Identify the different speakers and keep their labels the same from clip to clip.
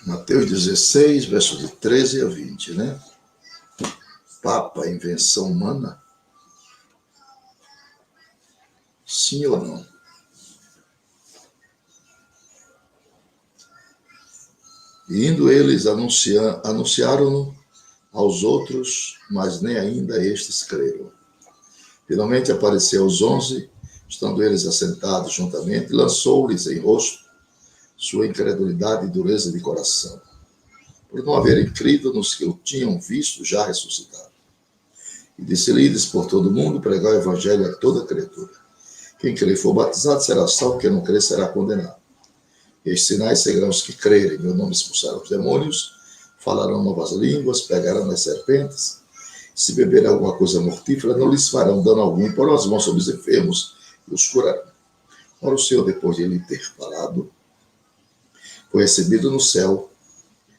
Speaker 1: Mateus 16, versos de 13 a 20, né? Papa, invenção humana? Sim ou não? E indo eles anunciaram-no aos outros, mas nem ainda estes creram. Finalmente apareceu aos 11, estando eles assentados juntamente, e lançou-lhes em rosto sua incredulidade e dureza de coração, por não haverem crido nos que o tinham visto já ressuscitado. E disse-lhes por todo o mundo, pregar o evangelho a toda criatura. Quem crer e for batizado será salvo, quem não crer será condenado. E estes sinais seguirão os que crerem. Meu nome expulsarão os demônios, falarão novas línguas, pegarão nas serpentes. Se beberem alguma coisa mortífera, não lhes farão dano algum, porão as mãos sobre os enfermos e os curarão. Ora, o Senhor, depois de ele ter falado, foi recebido no céu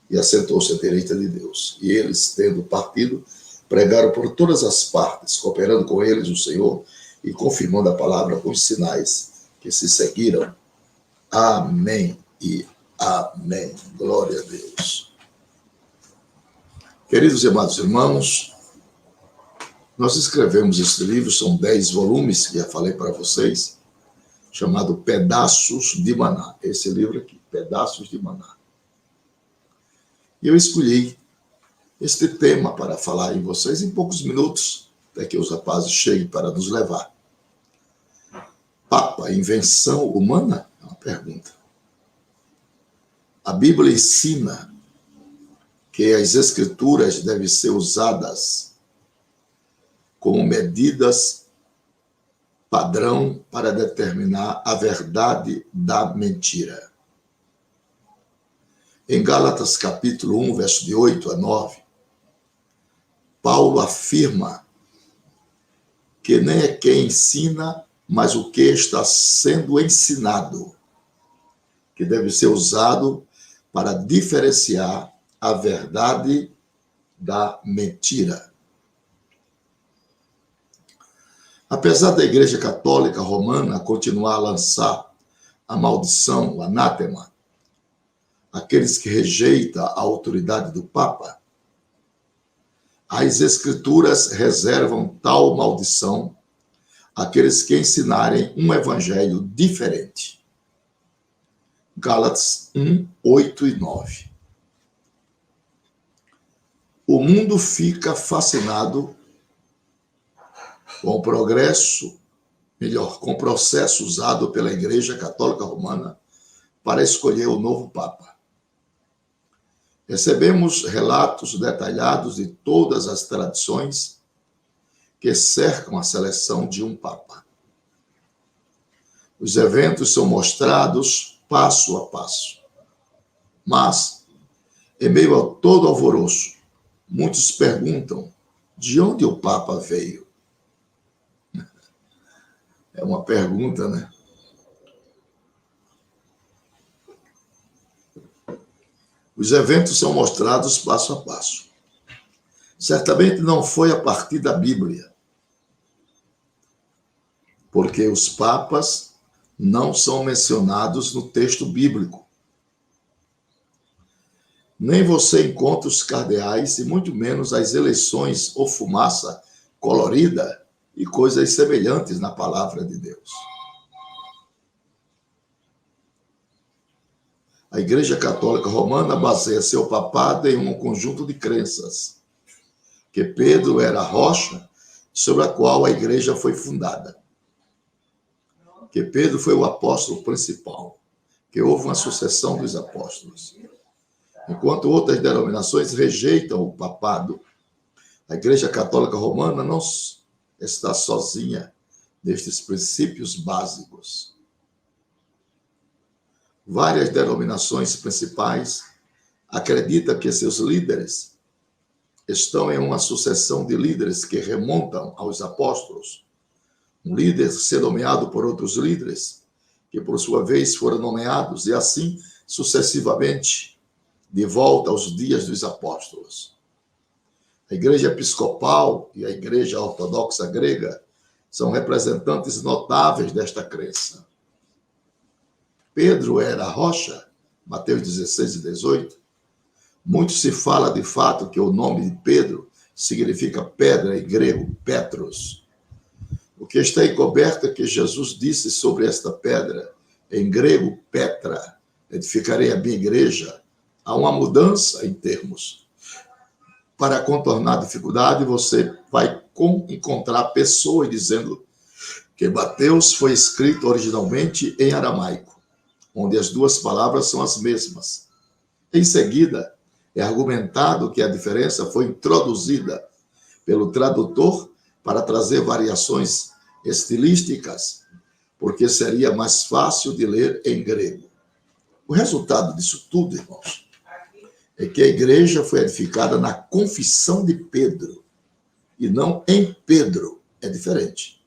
Speaker 1: e assentou-se à direita de Deus. E eles, tendo partido, pregaram por todas as partes, cooperando com eles o Senhor e confirmando a palavra com os sinais que se seguiram. Amém e amém. Glória a Deus. Queridos e amados irmãos, nós escrevemos este livro, são 10 volumes, que já falei para vocês, chamado Pedaços de Maná. Esse livro aqui, Pedaços de Maná. E eu escolhi este tema para falar em vocês em poucos minutos, até que os rapazes cheguem para nos levar. Papa, invenção humana? É uma pergunta. A Bíblia ensina que as Escrituras devem ser usadas como medidas padrão para determinar a verdade da mentira. Em Gálatas capítulo 1, verso de 8 a 9, Paulo afirma que nem é quem ensina, mas o que está sendo ensinado, que deve ser usado para diferenciar a verdade da mentira. Apesar da Igreja Católica Romana continuar a lançar a maldição, o anátema, aqueles que rejeitam a autoridade do Papa, as Escrituras reservam tal maldição àqueles que ensinarem um evangelho diferente. Gálatas 1, 8 e 9. O mundo fica fascinado com o progresso, com o processo usado pela Igreja Católica Romana para escolher o novo Papa. Recebemos relatos detalhados de todas as tradições que cercam a seleção de um Papa. Os eventos são mostrados passo a passo. Mas, em meio a todo alvoroço, muitos perguntam de onde o Papa veio. É uma pergunta, né? Os eventos são mostrados passo a passo. Certamente não foi a partir da Bíblia, porque os papas não são mencionados no texto bíblico. Nem você encontra os cardeais e muito menos as eleições ou fumaça colorida e coisas semelhantes na palavra de Deus. A Igreja Católica Romana baseia seu papado em um conjunto de crenças, que Pedro era a rocha sobre a qual a igreja foi fundada, que Pedro foi o apóstolo principal, que houve uma sucessão dos apóstolos. Enquanto outras denominações rejeitam o papado, a Igreja Católica Romana não está sozinha nestes princípios básicos. Várias denominações principais acreditam que seus líderes estão em uma sucessão de líderes que remontam aos apóstolos. Um líder ser nomeado por outros líderes, que por sua vez foram nomeados, e assim sucessivamente, de volta aos dias dos apóstolos. A Igreja Episcopal e a Igreja Ortodoxa Grega são representantes notáveis desta crença. Pedro era a rocha, Mateus 16 e 18, Muito se fala de fato que o nome de Pedro significa pedra em grego, Petros. O que está encoberto é que Jesus disse sobre esta pedra, em grego, Petra, edificarei a minha igreja. Há uma mudança em termos. Para contornar a dificuldade, você vai encontrar pessoas dizendo que Mateus foi escrito originalmente em aramaico, onde as duas palavras são as mesmas. Em seguida, é argumentado que a diferença foi introduzida pelo tradutor para trazer variações estilísticas, porque seria mais fácil de ler em grego. O resultado disso tudo, irmãos, é que a igreja foi edificada na confissão de Pedro, e não em Pedro. É diferente.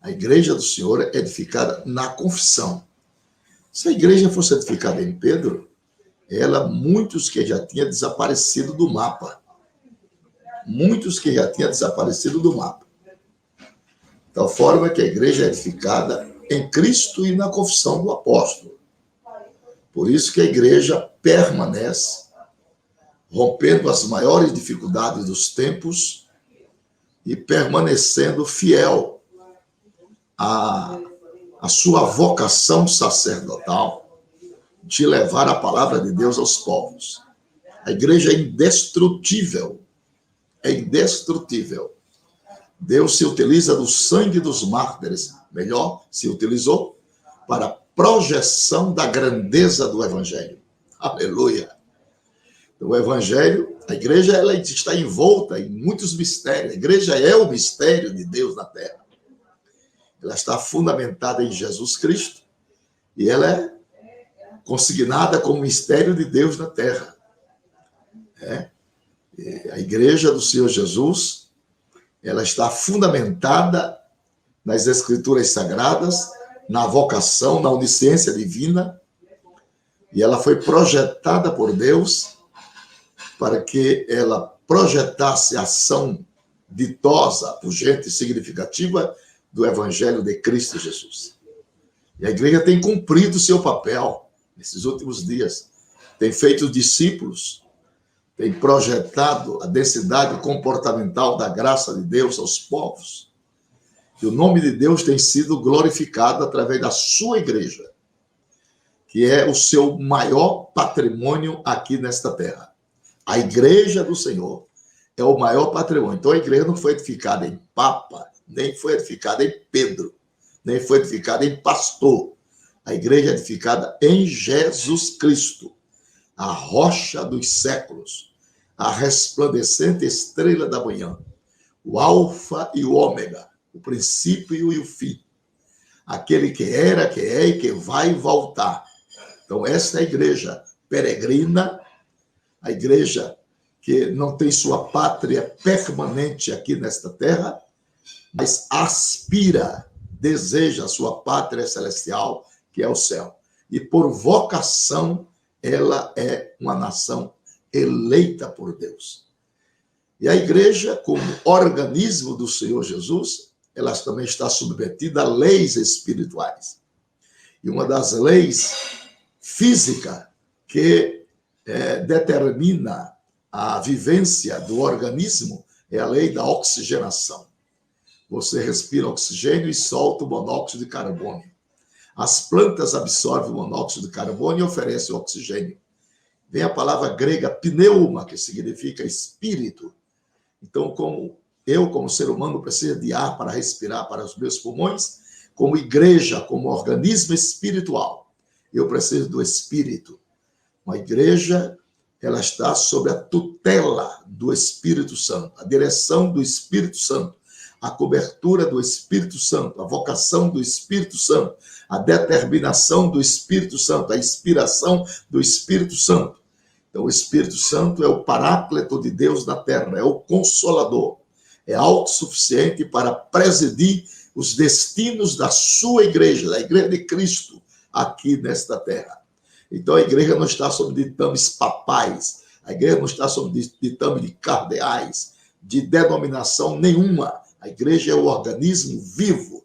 Speaker 1: A igreja do Senhor é edificada na confissão. Se a igreja fosse edificada em Pedro, muitos que já tinham desaparecido do mapa. Muitos que já tinham desaparecido do mapa. De tal forma que a igreja é edificada em Cristo e na confissão do apóstolo. Por isso que a igreja permanece, rompendo as maiores dificuldades dos tempos e permanecendo fiel à sua vocação sacerdotal de levar a palavra de Deus aos povos. A igreja é indestrutível. É indestrutível. Deus se utiliza do sangue dos mártires, melhor, se utilizou para a projeção da grandeza do evangelho. Aleluia! O evangelho, a igreja, ela está envolta em muitos mistérios. A igreja é o mistério de Deus na terra. Ela está fundamentada em Jesus Cristo e ela é consignada como mistério de Deus na terra. A igreja do Senhor Jesus, ela está fundamentada nas escrituras sagradas, na vocação, na onisciência divina, e ela foi projetada por Deus para que ela projetasse a ação ditosa, pungente e significativa do Evangelho de Cristo Jesus. E a igreja tem cumprido o seu papel nesses últimos dias. Tem feito discípulos, tem projetado a densidade comportamental da graça de Deus aos povos. E o nome de Deus tem sido glorificado através da sua igreja, que é o seu maior patrimônio aqui nesta terra. A igreja do Senhor é o maior patrimônio. Então a igreja não foi edificada em papa, nem foi edificada em Pedro, nem foi edificada em pastor. A igreja é edificada em Jesus Cristo, a rocha dos séculos, a resplandecente estrela da manhã, o alfa e o ômega, o princípio e o fim, aquele que era, que é e que vai voltar. Então esta é a igreja peregrina, a igreja que não tem sua pátria permanente aqui nesta terra, mas aspira, deseja a sua pátria celestial, que é o céu. E por vocação, ela é uma nação eleita por Deus. E a igreja, como organismo do Senhor Jesus, ela também está submetida a leis espirituais. E uma das leis física que determina a vivência do organismo é a lei da oxigenação. Você respira oxigênio e solta o monóxido de carbono. As plantas absorvem o monóxido de carbono e oferecem o oxigênio. Vem a palavra grega pneuma, que significa espírito. Então, como ser humano, preciso de ar para respirar para os meus pulmões, como igreja, como organismo espiritual, eu preciso do Espírito. Uma igreja, ela está sob a tutela do Espírito Santo, a direção do Espírito Santo, a cobertura do Espírito Santo, a vocação do Espírito Santo, a determinação do Espírito Santo, a inspiração do Espírito Santo. Então, o Espírito Santo é o paráclito de Deus na terra, é o consolador, é autossuficiente para presidir os destinos da sua igreja, da igreja de Cristo, aqui nesta terra. Então, a igreja não está sob ditames papais, a igreja não está sob ditame de cardeais, de denominação nenhuma. A igreja é o organismo vivo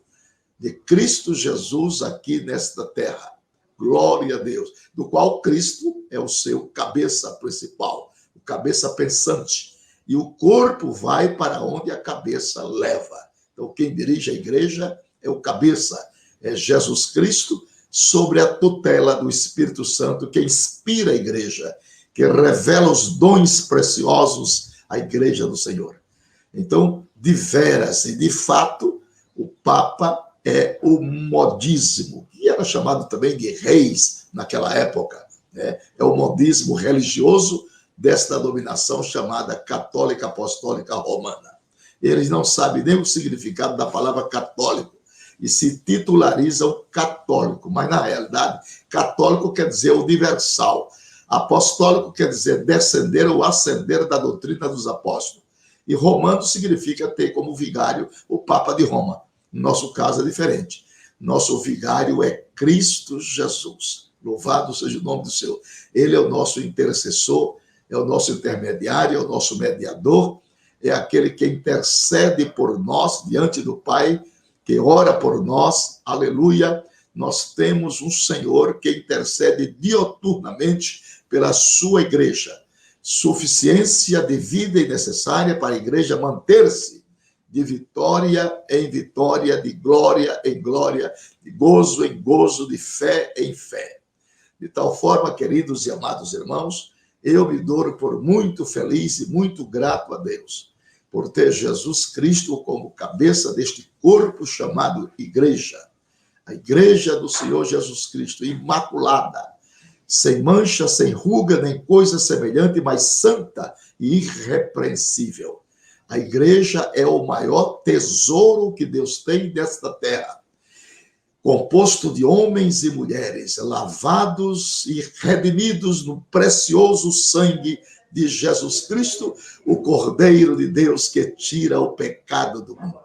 Speaker 1: de Cristo Jesus aqui nesta terra. glória a Deus, do qual Cristo é o seu cabeça principal, o cabeça pensante. E o corpo vai para onde a cabeça leva. Então, quem dirige a igreja é o cabeça, é Jesus Cristo, sobre a tutela do Espírito Santo, que inspira a igreja, que revela os dons preciosos à igreja do Senhor. Então, de veras e de fato, o Papa é o modismo, que era chamado também de reis naquela época, né? É o modismo religioso desta dominação chamada católica apostólica romana. Eles não sabem nem o significado da palavra católico e se titularizam católico, mas na realidade, católico quer dizer universal. Apostólico quer dizer descender ou ascender da doutrina dos apóstolos. E romano significa ter como vigário o Papa de Roma. No nosso caso é diferente. Nosso vigário é Cristo Jesus. Louvado seja o nome do Senhor. Ele é o nosso intercessor, é o nosso intermediário, é o nosso mediador, é aquele que intercede por nós diante do Pai, que ora por nós, aleluia. Nós temos um Senhor que intercede dioturnamente pela sua igreja. Suficiência devida e necessária para a igreja manter-se de vitória em vitória, de glória em glória, de gozo em gozo, de fé em fé. De tal forma, queridos e amados irmãos, eu me dou por muito feliz e muito grato a Deus por ter Jesus Cristo como cabeça deste corpo chamado igreja. A igreja do Senhor Jesus Cristo, imaculada, sem mancha, sem ruga, nem coisa semelhante, mas santa e irrepreensível. A igreja é o maior tesouro que Deus tem desta terra, composto de homens e mulheres, lavados e redimidos no precioso sangue de Jesus Cristo, o Cordeiro de Deus que tira o pecado do mundo.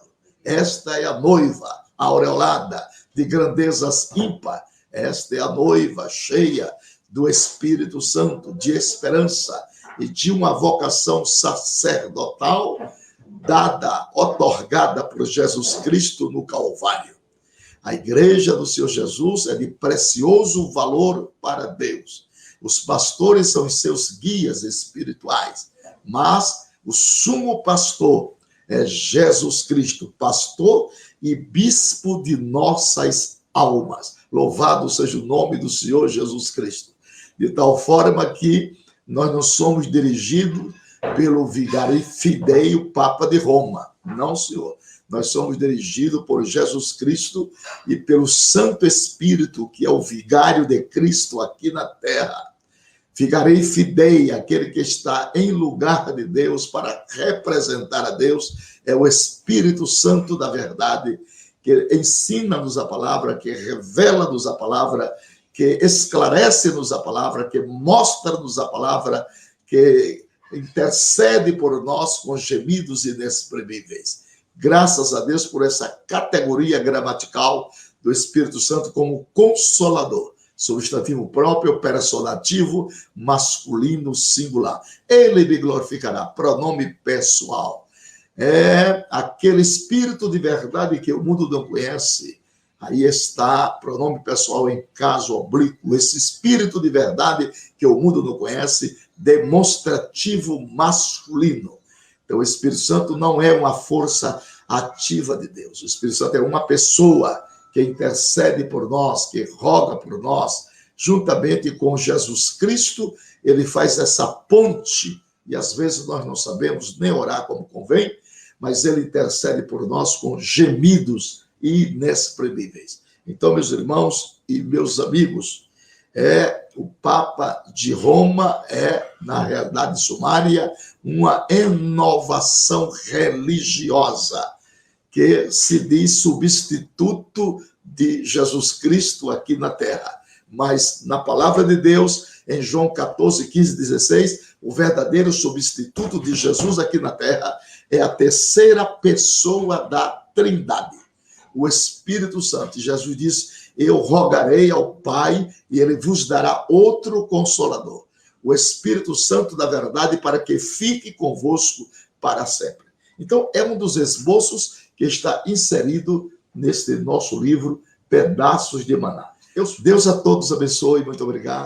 Speaker 1: Esta é a noiva aureolada de grandezas ímpar. Esta é a noiva cheia do Espírito Santo, de esperança e de uma vocação sacerdotal dada, otorgada por Jesus Cristo no Calvário. A igreja do Senhor Jesus é de precioso valor para Deus. Os pastores são os seus guias espirituais, mas o sumo pastor é Jesus Cristo, pastor e bispo de nossas almas. Louvado seja o nome do Senhor Jesus Cristo. De tal forma que nós não somos dirigidos pelo vigário fidei, o Papa de Roma. Não, Senhor. Nós somos dirigidos por Jesus Cristo e pelo Santo Espírito, que é o vigário de Cristo aqui na terra. Vigarei fidei, aquele que está em lugar de Deus para representar a Deus, é o Espírito Santo da verdade, que ensina-nos a palavra, que revela-nos a palavra, que esclarece-nos a palavra, que mostra-nos a palavra, que intercede por nós com gemidos inexprimíveis. Graças a Deus por essa categoria gramatical do Espírito Santo como consolador. Substantivo próprio, personativo, masculino, singular. Ele me glorificará, pronome pessoal. É aquele Espírito de verdade que o mundo não conhece. Aí está, pronome pessoal em caso oblíquo, esse Espírito de verdade que o mundo não conhece, demonstrativo masculino. Então, o Espírito Santo não é uma força ativa de Deus. O Espírito Santo é uma pessoa que intercede por nós, que roga por nós. Juntamente com Jesus Cristo, ele faz essa ponte, e às vezes nós não sabemos nem orar como convém, mas ele intercede por nós com gemidos inexprimíveis. Então, meus irmãos e meus amigos, o Papa de Roma é, na realidade sumária, uma inovação religiosa, que se diz substituto de Jesus Cristo aqui na terra. Mas na palavra de Deus, em João 14, 15, 16, o verdadeiro substituto de Jesus aqui na terra é a terceira pessoa da Trindade, o Espírito Santo. E Jesus diz: eu rogarei ao Pai e ele vos dará outro consolador, o Espírito Santo da verdade, para que fique convosco para sempre. Então, é um dos esboços que está inserido neste nosso livro, Pedaços de Maná. Deus a todos abençoe, muito obrigado.